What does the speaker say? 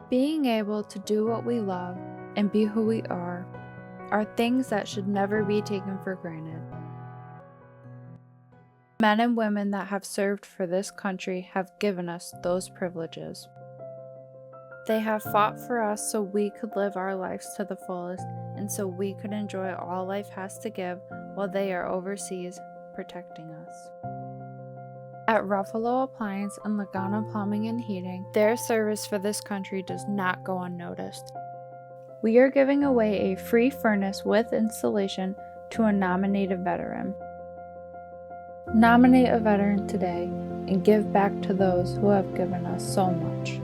Being able to do what we love and be who we are things that should never be taken for granted. Men and women that have served for this country have given us those privileges. They have fought for us so we could live our lives to the fullest and so we could enjoy all life has to give while they are overseas protecting us. At Ruffalo Appliance and Lagana Plumbing and Heating, their service for this country does not go unnoticed. We are giving away a free furnace with installation to a nominated veteran. Nominate a veteran today and give back to those who have given us so much.